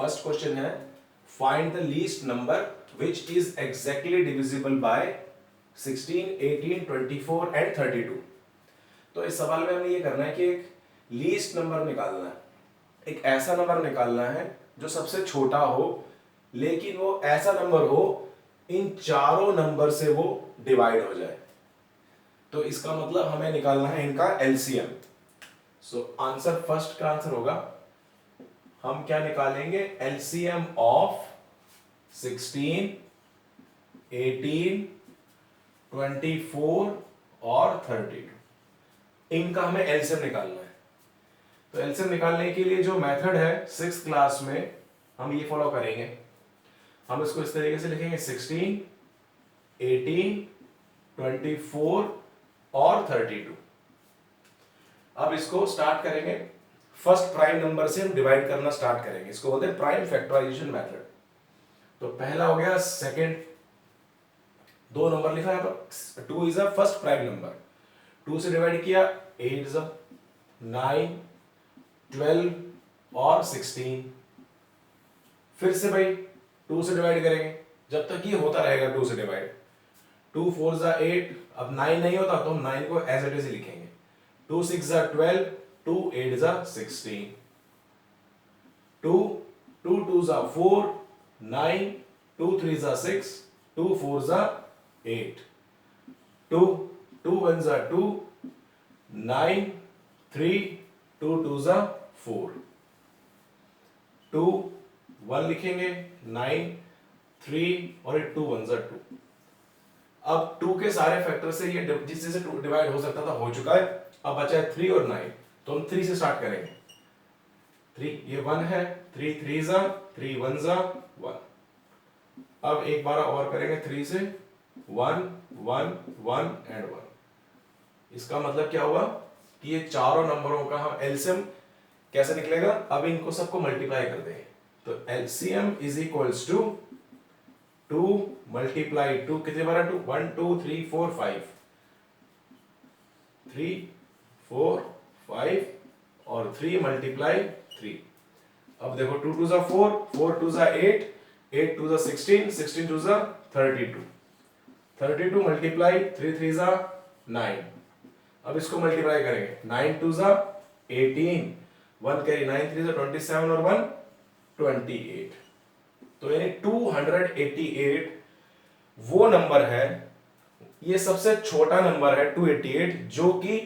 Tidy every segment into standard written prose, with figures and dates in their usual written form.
First question है find the least number which is exactly divisible by 16, 18, 24 and 32। तो इस सवाल में हमें ये करना है कि एक लीस्ट नंबर निकालना है, एक ऐसा नंबर निकालना है जो सबसे छोटा हो लेकिन वो ऐसा नंबर हो इन चारों नंबर से वो डिवाइड हो जाए। तो इसका मतलब हमें निकालना है इनका एलसीएम। सो आंसर फर्स्ट का आंसर होगा, हम क्या निकालेंगे, एलसीएम ऑफ 16, 18, 24 और 32। इनका हमें एलसीएम निकालना है। तो एलसीएम निकालने के लिए जो मेथड है 6th क्लास में हम ये फॉलो करेंगे। हम इसको इस तरीके से लिखेंगे 16, 18, 24 और 32। अब इसको स्टार्ट करेंगे, फर्स्ट प्राइम नंबर से हम डिवाइड करना स्टार्ट करेंगे। इसको बोलते हैं प्राइम फैक्टराइजेशन मेथड। तो पहला हो गया, सेकंड, दो नंबर लिखा है तो 2 is a first prime number, 2 से डिवाइड किया 8 इज 9, 12 और 16। फिर से भाई 2 से डिवाइड करेंगे जब तक ये होता रहेगा 2 से डिवाइड। 2 4 जा 8, अब 9 नहीं होता तो हम 9 को एज इट इज लिखेंगे। 2 6 जा 12, 2 8 जा 16, 2 2 2 जा 4, 9, 2 3 जा 6, 2 4 जा 8, 2 2 1 जा 2, 9 3 2 2 जा 4, 2 1 लिखेंगे, 9 3 और 2 1 जा 2। अब 2 के सारे फैक्टर से ये जिससे 2 डिवाइड हो सकता था हो चुका है। अब बचा है 3 और 9, तो हम 3 से स्टार्ट करेंगे। 3 ये 1 है, 3 3 जा 3 1 जा 1। अब एक बार और करेंगे 3 से, 1 1 1 एंड 1। इसका मतलब क्या हुआ कि ये चारों नंबरों का हम एलसीएम कैसे निकलेगा, अब इनको सबको मल्टीप्लाई कर देंगे। तो LCM is equals to 2 multiply 2, कितने बार 2, 1 2 3 4 5, 3 4 5 और 3 मल्टीप्लाई 3। अब देखो 2 2 जा 4, 4 2 जा 8, 8 2 जा 16, 16 2 जा 32, 32 मल्टीप्लाई 3 3 जा 9। अब इसको मल्टीप्लाई करेंगे, 9 2 जा 18, 1 कैरी 9 3 जा 27 और 1 28। तो यानी 288 वो नंबर है, ये सबसे छोटा नंबर है 288, जो कि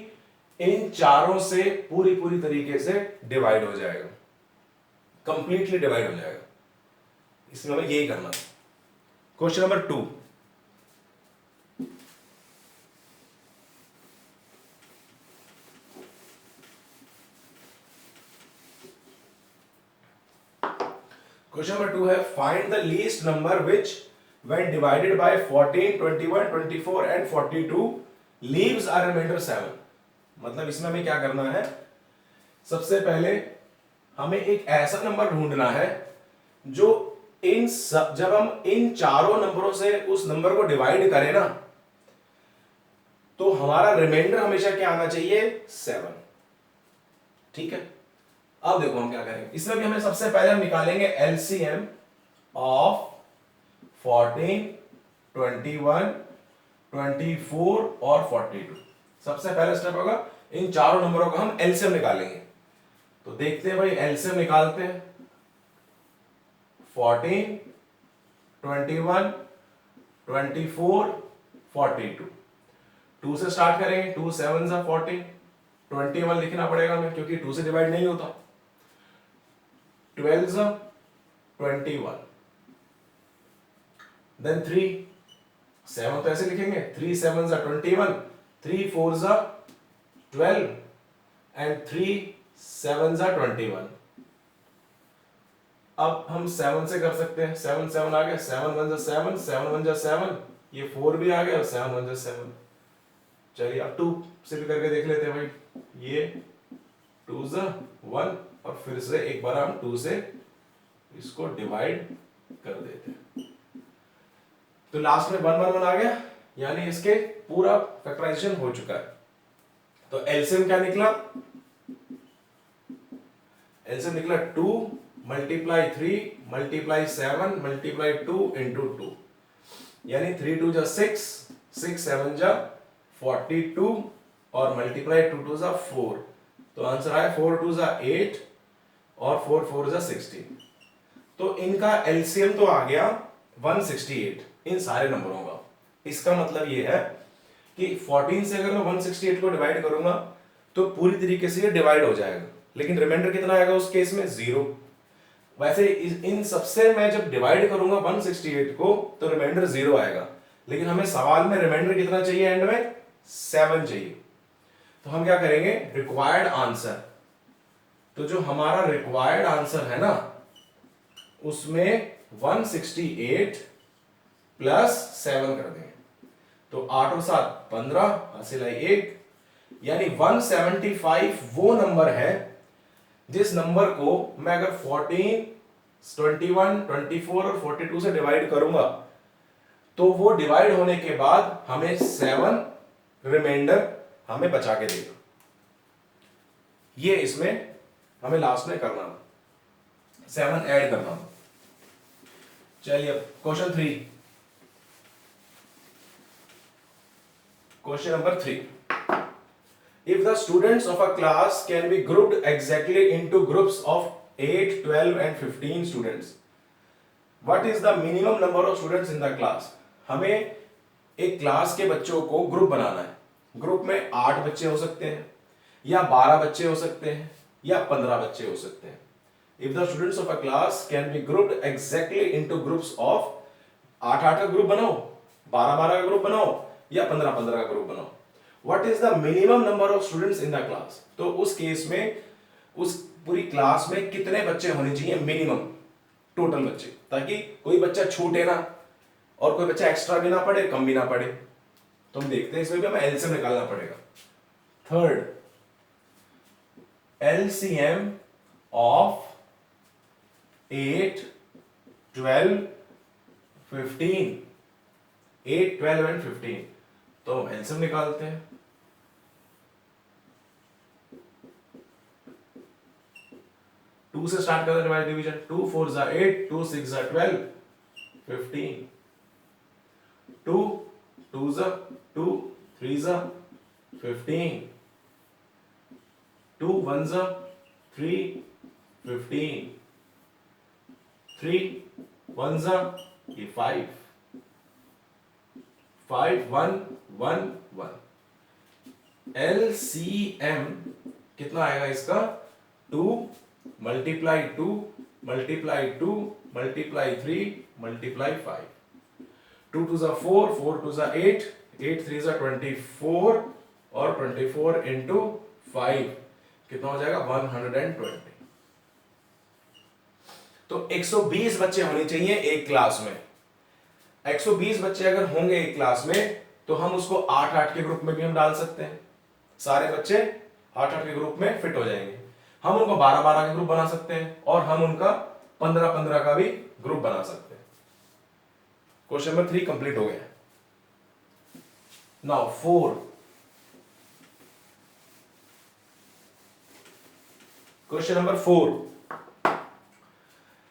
इन चारों से पूरी पूरी तरीके से डिवाइड हो जाएगा, कंप्लीटली डिवाइड हो जाएगा। इसमें हमें यही करना है। क्वेश्चन नंबर 2, क्वेश्चन नंबर 2 है find the least number which when divided by 14, 21, 24 and 42 leaves a remainder 7। मतलब इसमें हमें क्या करना है, सबसे पहले हमें एक ऐसा नंबर ढूंढना है जो जब हम इन चारों नंबरों से उस नंबर को डिवाइड करें ना, तो हमारा रिमाइंडर हमेशा क्या आना चाहिए, 7। ठीक है, अब देखो हम क्या करेंगे। इसमें भी हमें सबसे पहले हम निकालेंगे एलसीएम ऑफ 14, 21, 24 और 42। सबसे पहला स्टेप होगा इन चारों नंबरों का हम एलसीएम निकालेंगे। तो देखते हैं भाई, एलसीएम निकालते हैं। 14, 21, 24, 42। 2 से स्टार्ट करेंगे, 2 7 जा 14, 21 लिखना पड़ेगा हमें क्योंकि 2 से डिवाइड नहीं होता, 12 जा 21, देन 3 7 तो ऐसे लिखेंगे, 3 7 जा 21, 3 4 जा 12 एंड 3 7 जा 21। अब हम 7 से कर सकते हैं, 7 7 आ गया, 7 1 जा 7, 7 1 जा 7, ये 4 भी आ गया और 7 1 जा 7। चलिए अब 2 से भी करके देख लेते हैं भाई, ये 2 जा 1 और फिर से एक बार हम 2 से इसको डिवाइड कर देते हैं। तो लास्ट में 1 1 1 आ गया, यानी इसके पूरा फैक्टराइजेशन हो चुका है। तो एलसीएम क्या निकला, एलसीएम निकला 2 मल्टीप्लाई 3 मल्टीप्लाई 7 मल्टीप्लाई 2 इंटू 2, यानी 3 2 जा 6, 6 7 जा 42 और मल्टीप्लाई 2 2 जा 4, तो आंसर आया 4 2 जा 8 और 4 4 जा 16। तो इनका एलसीएम तो आ गया 168 इन सारे नंबरों का। इसका मतलब ये है कि 14 से अगर मैं 168 को डिवाइड करूंगा तो पूरी तरीके से ये डिवाइड हो जाएगा, लेकिन रिमाइंडर कितना आएगा उस केस में? 0। वैसे इन सबसे मैं जब डिवाइड करूंगा 168 को तो रिमाइंडर 0 आएगा, लेकिन हमें सवाल में रिमाइंडर कितना चाहिए? एंड में 7 चाहिए। तो हम क्या करेंगे? रिक्वायर्ड आंसर, तो जो हमारा रिक्वायर्ड आंसर है ना उसमें 168 प्लस 7 कर देंगे, तो 8 और 7 15, हासिल है 1, यानी 175 वो नंबर है जिस नंबर को मैं अगर 14, 21, 24 और 42 से डिवाइड करूंगा तो वो डिवाइड होने के बाद हमें 7 रिमाइंडर हमें बचा के देगा। ये इसमें हमें लास्ट में करना, 7 ऐड करना। चलिए अब question 3, question number 3, if the students of a class can be grouped exactly into groups of 8, 12 and 15 students, what is the minimum number of students in the class? हमें एक क्लास के बच्चों को ग्रुप बनाना है। Group में 8 बच्चे हो सकते हैं या 12 बच्चे हो सकते हैं या 15 बच्चे हो सकते हैं। If the students of a class can be grouped exactly into groups of 8 का ग्रुप बनाओ, 12 का ग्रुप बनाओ या 15 का ग्रुप बनाओ। What is the minimum number of students in the class? तो उस केस में उस पूरी क्लास में कितने बच्चे होने चाहिए मिनिमम, टोटल बच्चे, ताकि कोई बच्चा छूटे ना और कोई बच्चा एक्स्ट्रा भी ना पढ़े, कम भी ना पढ़े। तो हम देखते हैं इसमें भी हमें एलसीएम निकालना पड़ेगा। थर्ड, एलसीएम ऑफ 8, 12, 15, 8, 12 एंड 15, तो हम एलसीएम निकालते हैं। टू से स्टार्ट करते हैं डिवीजन, 2 4 जा 8, 2 6 जा 12, 15, 2 2 जा 2, 3 जा 15, 2 1 जा 3, 15, 3 1 जा ये 5, 5 1 1 1। एलसीएम कितना आएगा इसका? 2 मल्टीप्लाई 2 मल्टीप्लाई 2 मल्टीप्लाई 3 मल्टीप्लाई 5, 2 2 जा 4, 4 2 जा 8, 8 3 जा 24 और 24 इंटू 5 कितना हो जाएगा? 120। तो 120 बच्चे होने चाहिए एक क्लास में। 120 बच्चे अगर होंगे एक क्लास में तो हम उसको 8-8 के ग्रुप में भी हम डाल सकते हैं। सारे बच्चे 8-8 के ग्रुप में फिट हो जाएंगे। हम उनको 12-12 के ग्रुप बना सकते हैं और हम उनका 15-15 का भी ग्रुप बना सकते हैं। क्वेश्चन नंबर 3 कंप्लीट हो गया। Now 4, question number 4,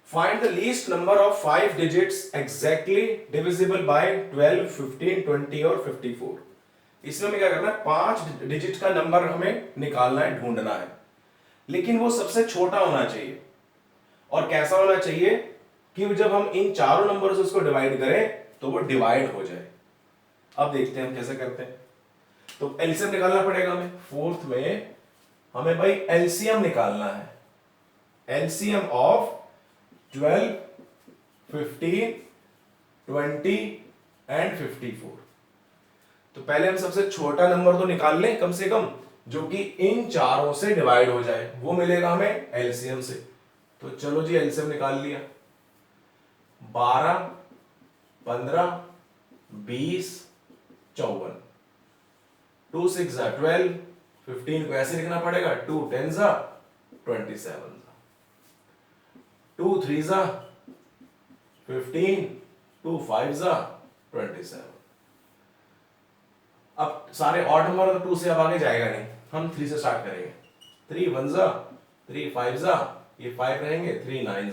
find the least number of 5 digits exactly divisible by 12, 15, 20 और 54। इसमें हमें क्या करना है? 5 डिजिट का नंबर हमें निकालना है, ढूंढना है, लेकिन वो सबसे छोटा होना चाहिए। और कैसा होना चाहिए कि जब हम इन चारों नंबर से उसको डिवाइड करें तो वो डिवाइड हो जाए। अब देखते हैं हम कैसे करते हैं। तो एलसीएम निकालना पड़ेगा हमें। फोर्थ में हमें भाई एलसीएम निकालना है। LCM of 12, 15, 20 and 54। तो पहले हम सबसे छोटा नंबर तो निकाल लें कम से कम, जो कि इन चारों से डिवाइड हो जाए, वो मिलेगा हमें एलसीएम से। तो चलो जी एलसीएम निकाल लिया। 12, 15, 20, 54, 2 6 जा 12, 15 को ऐसे लिखना पड़ेगा, 2 10 जा 27, 2 3 जा 15, 2 5 जा 27। अब सारे ऑड नंबर तो 2 से अब आगे जाएगा नहीं, हम 3 से स्टार्ट करेंगे। 3 1 जा 3 5 जा ये 5 रहेंगे, 3 9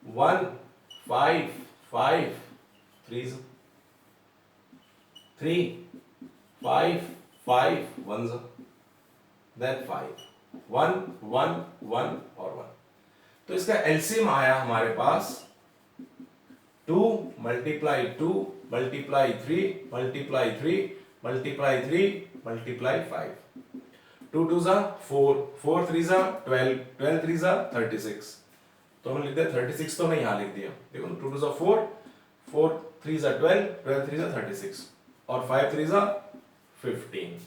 1 5 5 3 3 5 5 1 देन 5 1 1 1 और 1। तो इसका एलसीएम आया हमारे पास 2 multiply 2 multiply 3 multiply 3 multiply 3 multiply 5। 2 2 जा 4, 4 3 जा 12, 12 3 जा 36। तो हमने लिख दिया 36, तो हमने यहां लिख दिया। देखो 2 2 जा 4, 4 3 जा 12, 12 3 जा 36 और 5 3 जा 15।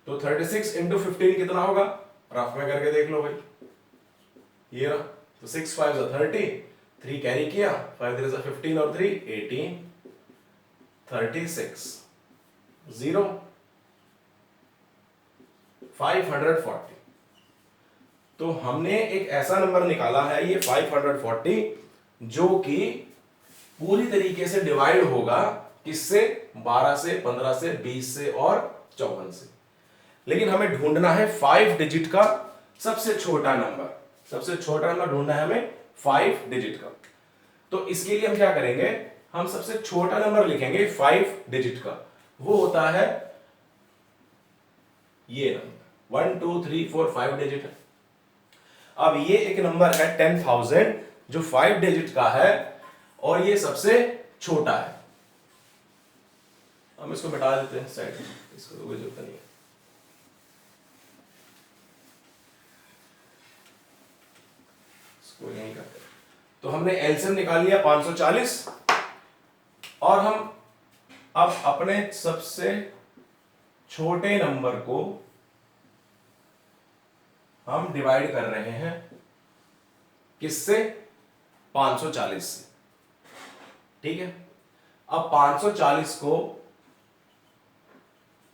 तो 36 इंटू 15 कितना होगा? रफ में करके देख लो भाई, ये रहा। तो 6 5 जा 30, 3 कैरी किया, 5 3 जा 15 और 3 18, 36 0 540। तो हमने एक ऐसा नंबर निकाला है ये 540 जो कि पूरी तरीके से डिवाइड होगा किससे? 12 से, 15 से, 20 से और 54 से। लेकिन हमें ढूंढना है 5 डिजिट का सबसे छोटा नंबर। सबसे छोटा नंबर ढूंढना है हमें 5 डिजिट का। तो इसके लिए हम क्या करेंगे? हम सबसे छोटा नंबर लिखेंगे 5 डिजिट का, वो होता है ये नंबर 1 2 3 4 5 डिजिट है। अब ये एक नंबर है 10,000 जो 5 डिजिट का है और ये सबसे छोटा है। हम इसको मिटा देते हैं साइड में, इसको तो कोई जरूरत नहीं है। इसको यहीं करते हैं। तो हमने एलसीएम निकाल लिया 540 और हम अब अपने सबसे छोटे नंबर को हम डिवाइड कर रहे हैं किससे? 540 से। ठीक है, अब 540 को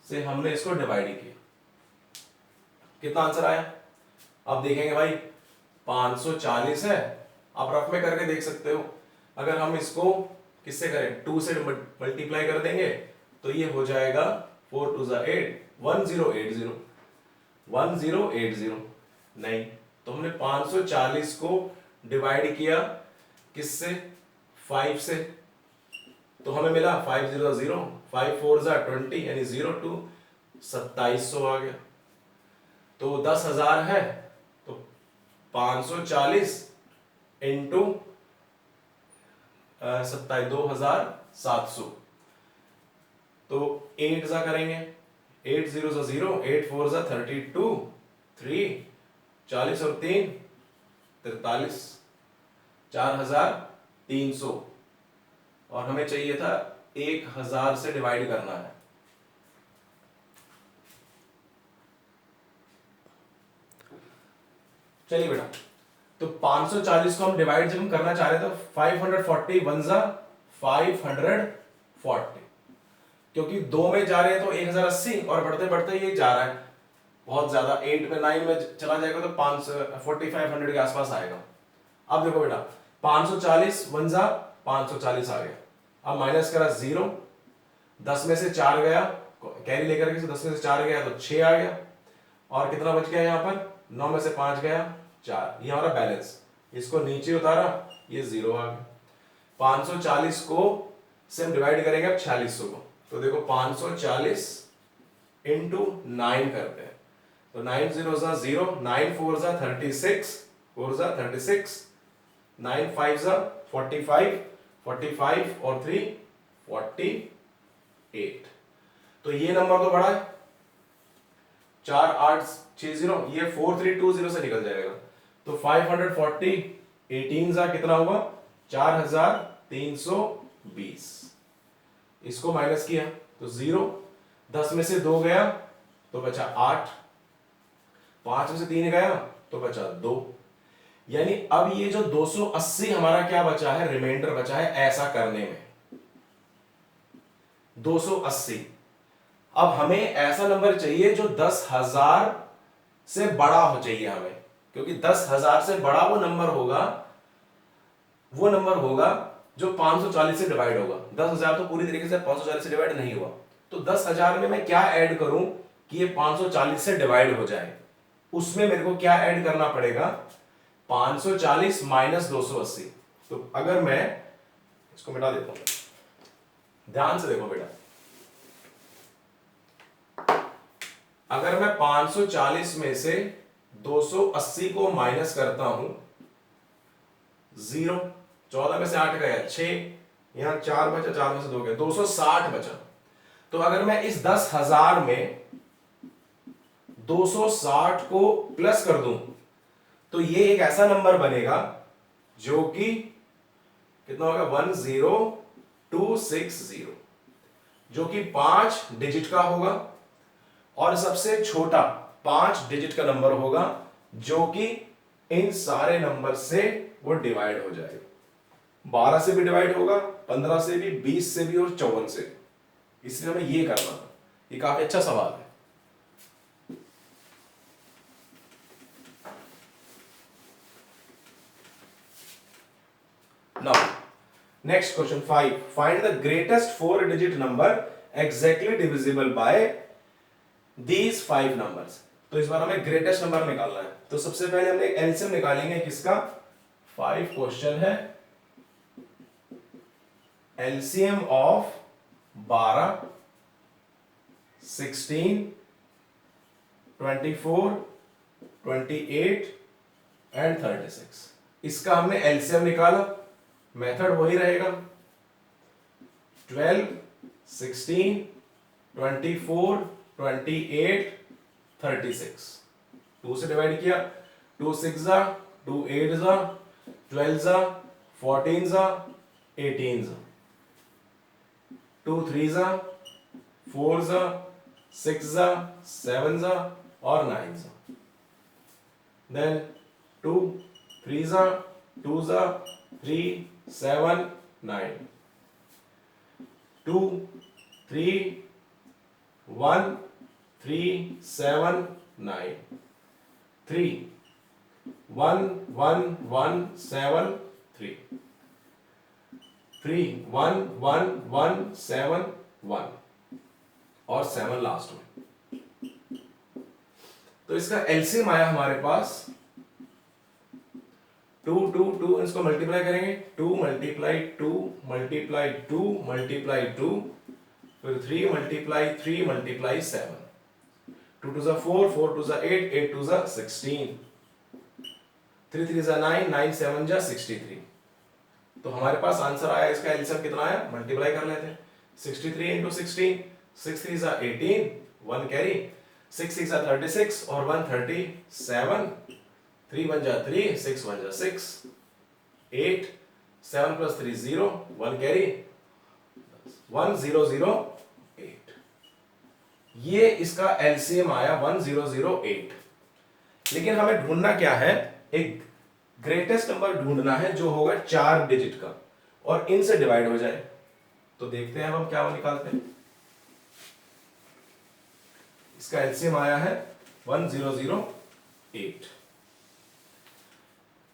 से हमने इसको डिवाइड किया, कितना आंसर आया? अब देखेंगे भाई 540 है, आप रफ में करके देख सकते हो। अगर हम इसको किससे करें? 2 से मल्टीप्लाई कर देंगे तो ये हो जाएगा 4 2 जा 8 1080 1080। नहीं, तो हमने 540 को डिवाइड किया किससे? 5 से, तो हमें मिला 5 0 0 5 4 जा 20 यानी 0 2 2700 आ गया। तो 10,000 है तो 540 इंटू 27,700। तो 8 जा करेंगे, 8 0 जा 0 8 4 जा 32 3 40 और 3 43 4,300 और हमें चाहिए था 1,000 से डिवाइड करना है। चलिए बेटा, तो 540 को हम डिवाइड जब हम करना चाह रहे थे 540 1 जा 540, क्योंकि 2 में जा रहे हैं तो 1080 और बढ़ते बढ़ते ये जा रहा है बहुत ज्यादा, 8 में 9 में चला जाएगा तो 4500 के आसपास आएगा। अब देखो बेटा 540 1 जा 540 आ गया, अब माइनस करा 0, 10 में से 4 गया, कैरी लेकर के 10 में से 4 गया तो 6 आ गया और कितना बच गया यहाँ पर? 9 में से 5 गया 4, ये हमारा बैलेंस। इसको नीचे उतारा, ये 0 आ गया। 540 को से हम डिवाइड करेंगे अब 4600 को, तो देखो 540 इंटू 9 करते हैं, तो 9 0 जा 0 9 4 जा 36 4 जा 36 9 5 जा 45 45 और 3 48। तो ये नंबर तो बड़ा है 4 8 6 0, ये 4320 से निकल जाएगा। तो 540 18 जा कितना हुआ? 4320। इसको माइनस किया तो 0, 10 में से 2 गया तो बचा 8, 5 में से 3 गया तो बचा 2, यानी अब ये जो 280 हमारा क्या बचा है? रिमाइंडर बचा है ऐसा करने में 280। अब हमें ऐसा नंबर चाहिए जो 10,000 से बड़ा हो चाहिए हमें, क्योंकि 10,000 से बड़ा वो नंबर होगा जो 540 से डिवाइड होगा। 10,000 तो पूरी तरीके से 540 से डिवाइड नहीं हुआ, तो 10,000 में मैं क्या ऐड करूं कि ये 540 से डिवाइड हो जाए, उसमें मेरे को क्या ऐड करना पड़ेगा, 540 माइनस 280। तो अगर मैं इसको मिटा देता हूं, ध्यान से देखो बेटा, अगर मैं 540 में से 280 को माइनस करता हूं, 0, 14 में से 8 गया 6, यहां 4 बचा, 4 में से 2 गया, 260 बचा। तो अगर मैं इस 10,000 में 260 को प्लस कर दूं तो ये एक ऐसा नंबर बनेगा जो कि कितना होगा, 10260, जो कि 5 डिजिट का होगा और सबसे छोटा 5 डिजिट का नंबर होगा जो कि इन सारे नंबर से वो डिवाइड हो जाएगा। 12 से भी डिवाइड होगा, 15 से भी, 20 से भी और 54 से। इसलिए हमें ये करना था। ये काफी अच्छा सवाल है। Now, next question 5. Find the greatest 4-digit number exactly divisible by these 5 numbers. तो इस बार हमें ग्रेटेस्ट नंबर निकालना है। तो सबसे पहले हमने एलसीएम निकालेंगे किसका, 5 क्वेश्चन है। LCM of 12, 16, 24, 28 and 36। इसका हमने एलसीएम निकाला, मेथड वही रहेगा, 12, 16, 24, 28, 36। 2 से डिवाइड किया, 2 6 जा, 2 8 जा, 12 जा, 14 जा, 18 जा, 2 3 जा, 4 जा, 6 जा, 7 जा और 9 जा। देन 2 3 जा, 2 जा, 3 7 9, 2 3 1 3 7 9, 3 1 1 1 7 3, 3 1 1 1 7 1 और 7 लास्ट में। तो इसका एलसीएम आया हमारे पास 2 2 2, इसको मल्टीप्लाई करेंगे, 2 मल्टीप्लाई 2 मल्टीप्लाई 2 मल्टीप्लाई 2, फिर 3 मल्टीप्लाई 3 मल्टीप्लाई 7, 2 2 4, 4 2 8, 8 2 16, 3 3 9, 9 7 63। तो हमारे पास आंसर आया, इसका एलसीएम कितना आया, मल्टीप्लाई कर लेते हैं, 63 इंटू 16, 6 3 18, 1 कैरी, 6 6 36 और 1 37, 3 1 3, 6 1 6, 8, 7 plus 3 0, 1 carry, 1 0 0 8। ये इसका एलसीएम आया 1008। लेकिन हमें ढूंढना क्या है, एक ग्रेटेस्ट नंबर ढूंढना है जो होगा 4 डिजिट का और इनसे डिवाइड हो जाए। तो देखते हैं अब हम क्या निकालते हैं। इसका एलसीएम आया है 1008।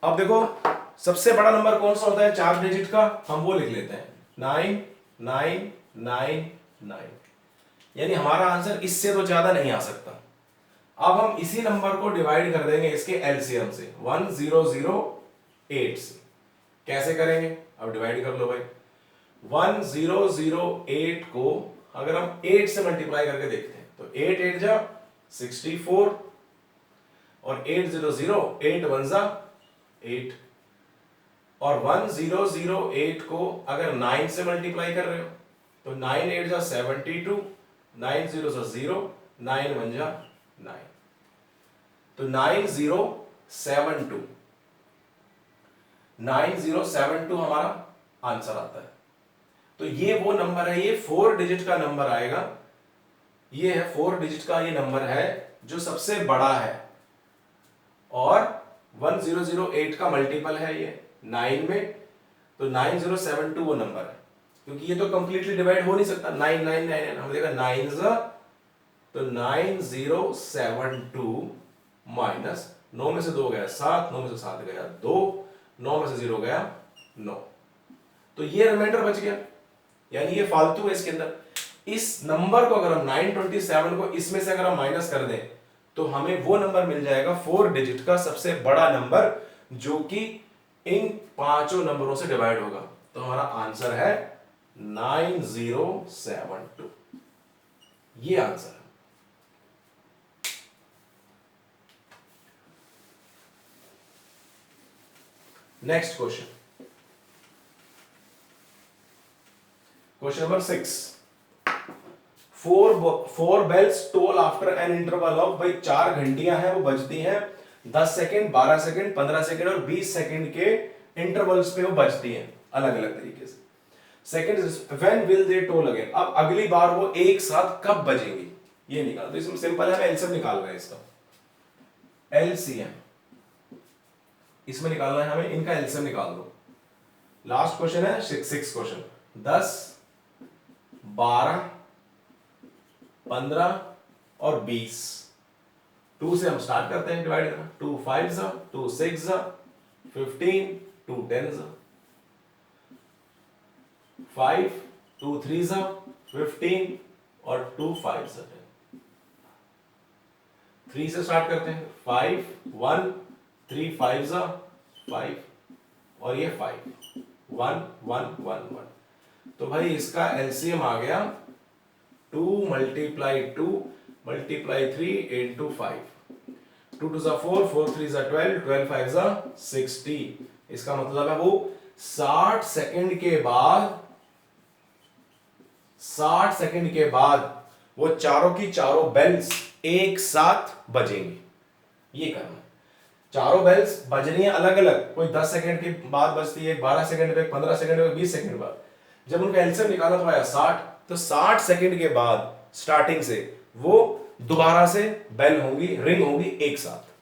अब देखो सबसे बड़ा नंबर कौन सा होता है 4 डिजिट का, हम वो लिख लेते हैं 9 9 9 9, यानी हमारा आंसर इससे तो ज्यादा नहीं आ सकता। अब हम इसी नंबर को डिवाइड कर देंगे इसके एलसीएम से 1008 से। कैसे करेंगे, अब डिवाइड कर लो भाई। 1008 को अगर हम 8 से मल्टीप्लाई करके देखते हैं तो 8 8 जा 64 और 8 0 0, 8 1 जा 8, और 1008 को अगर 9 से मल्टीप्लाई कर रहे हो तो 9 8 जा 72, 9 0 जा 0, 9 1 जा 9, तो 9072, 9072 हमारा आंसर आता है। तो ये वो नंबर है, ये 4 डिजिट का नंबर आएगा, ये है 4 डिजिट का ये नंबर है जो सबसे बड़ा है, और 1008 का मल्टीपल है ये 9 में, तो 9072 वो नंबर है, क्योंकि ये तो कंप्लीटली डिवाइड हो नहीं सकता। 9 9 9 हम देखा 9 तो 9072 माइनस 9 में से 2 गया 7, 9 में से 7 गया 2, 9 में से 0 गया 9, तो ये रिमाइंडर बच गया, यानी ये फालतू है इसके अंदर। इस नंबर को अगर हम 927 को इसमें से अगर हम माइनस कर दें तो हमें वो नंबर मिल जाएगा 4 डिजिट का सबसे बड़ा नंबर जो कि इन पांचों नंबरों से डिवाइड होगा। तो हमारा आंसर है 9072। ये आंसर है। Next question, question number 6। Four bells toll after an interval of, भाई 4 घंटियां हैं वो बजती हैं 10 सेकेंड, 12 सेकेंड, 15 सेकेंड और 20 सेकेंड के इंटरवल्स पे वो बजती हैं अलग अलग तरीके से। Second, when will they toll again, अब अगली बार वो एक साथ कब बजेंगी ये निकाल। तो इसमें सिंपल है, हमें एलसीएम निकाल रहे हैं इसका। एलसीएम इसमें निकालना है हमें, इनका एलसीएम निकाल दो। लास्ट क्वेश्चन है 6 क्वेश्चन। 10, 12, 15 और 20। 2 से हम स्टार्ट करते हैं डिवाइड करना। 2 5 2 6 15, 2 10 5 2 3 15 और 2 5 10। 3 से स्टार्ट करते हैं। 5 1 3 5 5 और ये 5 1 1 1 1। तो भाई इसका एलसीएम आ गया 2 multiply 2 multiply 3 into 5। 2 2 4 4 3 12 12 5 60। इसका मतलब है वो 60 सेकंड के बाद, 60 सेकंड के बाद वो चारों की चारों बेल्स एक साथ बजेंगी। ये करना, चारों बेल्स बजनी है अलग अलग, कोई 10 सेकंड के बाद बजती है, 12 सेकंड पे, 15 सेकंड पे, 20 सेकंड बाद। जब उनका एलसीएम निकाला तो आया 60, तो 60 सेकंड के बाद स्टार्टिंग से वो दोबारा से बेल होंगी, रिंग होंगी एक साथ।